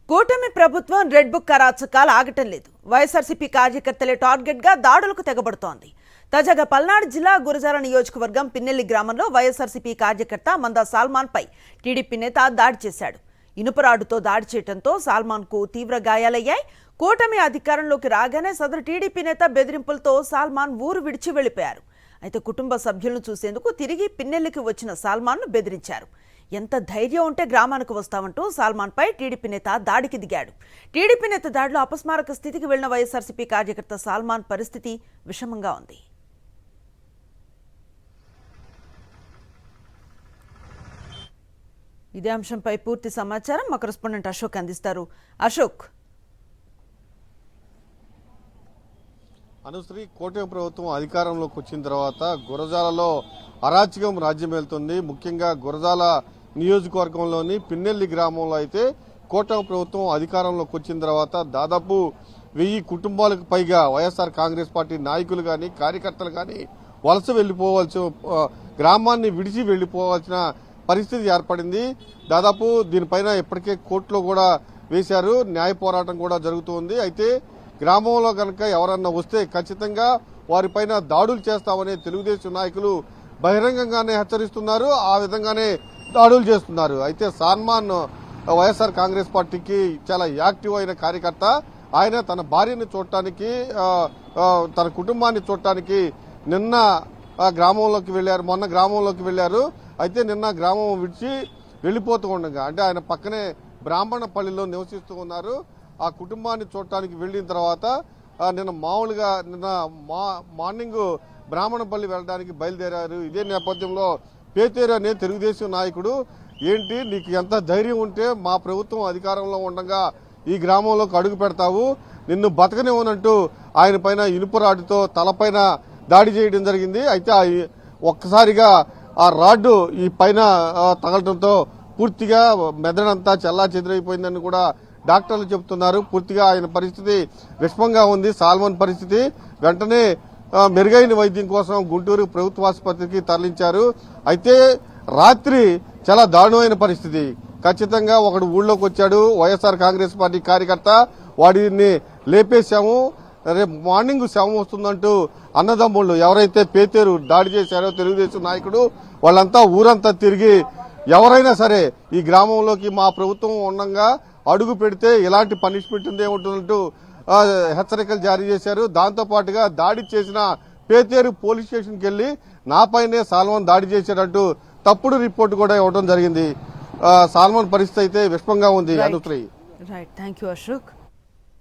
కూటమి ప్రభుత్వం red book అరాచకాలు ఆగటం లేదు. వైఎస్ఆర్సీపీ కార్యకర్తలే టార్గెట్ గా దాడులకు తెగబడుతోంది. తాజాగా పల్నాడు జిల్లా గురజాల నియోజకవర్గం పిన్నెల్లి గ్రామంలో వైఎస్ఆర్సీపీ కార్యకర్త మందా సాల్మాన్ పై టీడీపీ నేత దాడి చేశాడు. ఇనుపరాడుతో దాడి చేయడంతో సాల్మాన్ కు తీవ్ర గాయాలయ్యాయి. కూటమి అధికారంలోకి రాగానే సదరు టీడీపీ నేత బెదిరింపులతో సాల్మాన్ ఊరు విడిచి వెళ్లిపోయారు. అయితే కుటుంబ సభ్యులను చూసేందుకు తిరిగి పిన్నెల్లికి వచ్చిన సాల్మాన్ ను బెదిరించారు. ఎంత ధైర్యం ఉంటే గ్రామానికి వస్తామంటూ సాల్మాన్ పై టీడీపీ నేత దాడికి దిగాడు. టీడీపీ నేత దాడిలో అపస్మారక స్థితికి వెళ్లిన వైఎస్ఆర్సీపీ కార్యకర్త సాల్మాన్ పరిస్థితి విషమంగా ఉంది. ఇదే అంశంపై పూర్తి సమాచారం మా కరెస్పాండెంట్ అశోక్ అందిస్తారు. అశోక్, అనుశ్రీ, కూటమి ప్రభుత్వం అధికారంలోకి వచ్చిన తర్వాత గురజాలలో అరాచకం రాజ్యం వెళ్తుంది. ముఖ్యంగా గురజాల నియోజకవర్గంలోని పిన్నెల్లి గ్రామంలో అయితే కూటమి ప్రభుత్వం అధికారంలోకి వచ్చిన తర్వాత దాదాపు 1000 కుటుంబాలకు పైగా వైఎస్ఆర్ కాంగ్రెస్ పార్టీ నాయకులు కానీ కార్యకర్తలు కానీ వలస వెళ్లిపోవాల్సి గ్రామాన్ని విడిచి వెళ్లిపోవాల్సిన పరిస్థితి ఏర్పడింది. దాదాపు దీనిపైన ఇప్పటికే కోర్టులో కూడా వేశారు. న్యాయ పోరాటం కూడా జరుగుతోంది. అయితే గ్రామంలో కనుక ఎవరన్నా వస్తే ఖచ్చితంగా వారిపైన దాడులు చేస్తామని తెలుగుదేశం నాయకులు బహిరంగంగానే హెచ్చరిస్తున్నారు. ఆ విధంగానే దాడులు చేస్తున్నారు. అయితే సాల్మాన్ వైఎస్ఆర్ కాంగ్రెస్ పార్టీకి చాలా యాక్టివ్ అయిన కార్యకర్త. ఆయన తన భార్యని చూడటానికి, తన కుటుంబాన్ని చూడటానికి నిన్న గ్రామంలోకి వెళ్లారు. మొన్న గ్రామంలోకి వెళ్లారు. అయితే నిన్న గ్రామం విడిచి వెళ్లిపోతూ ఉండగా, అంటే ఆయన పక్కనే బ్రాహ్మణపల్లిలో నివసిస్తూ ఉన్నారు. ఆ కుటుంబాన్ని చూడటానికి వెళ్లిన తర్వాత నిన్న మార్నింగ్ బ్రాహ్మణపల్లి వెళ్ళడానికి బయలుదేరారు. ఇదే నేపథ్యంలో పేతేరు అనే తెలుగుదేశం నాయకుడు, ఏంటి నీకు ఎంత ధైర్యం ఉంటే మా ప్రభుత్వం అధికారంలో ఉండగా ఈ గ్రామంలోకి అడుగు పెడతావు, నిన్ను బతకనివ్వనంటూ ఆయన పైన ఇనుపరాడుతో తలపైన దాడి చేయడం జరిగింది. అయితే ఒక్కసారిగా ఆ రాడ్డు ఈ పైన తగలడంతో పూర్తిగా మెదడంతా చల్లా చెదిరైపోయిందని కూడా డాక్టర్లు చెబుతున్నారు. పూర్తిగా ఆయన పరిస్థితి విషమంగా ఉంది. సాల్మన్ పరిస్థితి వెంటనే మెరుగైన వైద్యం కోసం గుంటూరు ప్రభుత్వ ఆసుపత్రికి తరలించారు. అయితే రాత్రి చాలా దారుణమైన పరిస్థితి. ఖచ్చితంగా ఒకడు ఊళ్ళోకి వచ్చాడు, వైఎస్ఆర్ కాంగ్రెస్ పార్టీ కార్యకర్త, వాడిని లేపేశాము, రేపు మార్నింగ్ శవం వస్తుందంటూ అన్నదమ్ముళ్ళు ఎవరైతే పేతేరు దాడి చేశారో తెలుగుదేశం నాయకుడు, వాళ్ళంతా ఊరంతా తిరిగి ఎవరైనా సరే ఈ గ్రామంలోకి మా ప్రభుత్వం ఉండగా అడుగు పెడితే ఇలాంటి పనిష్మెంట్ ఉంటుందంటూ హెచ్చరికలు జారీ చేశారు. దాంతో పాటుగా దాడి చేసిన పేతేరు పోలీస్ స్టేషన్కి వెళ్లి నాపైనే సాల్మన్ దాడి చేశాడంటూ తప్పుడు రిపోర్టు కూడా ఇవ్వడం జరిగింది. సాల్మన్ పరిస్థితి అయితే విషమంగా ఉంది. Anusri, right, thank you Ashok.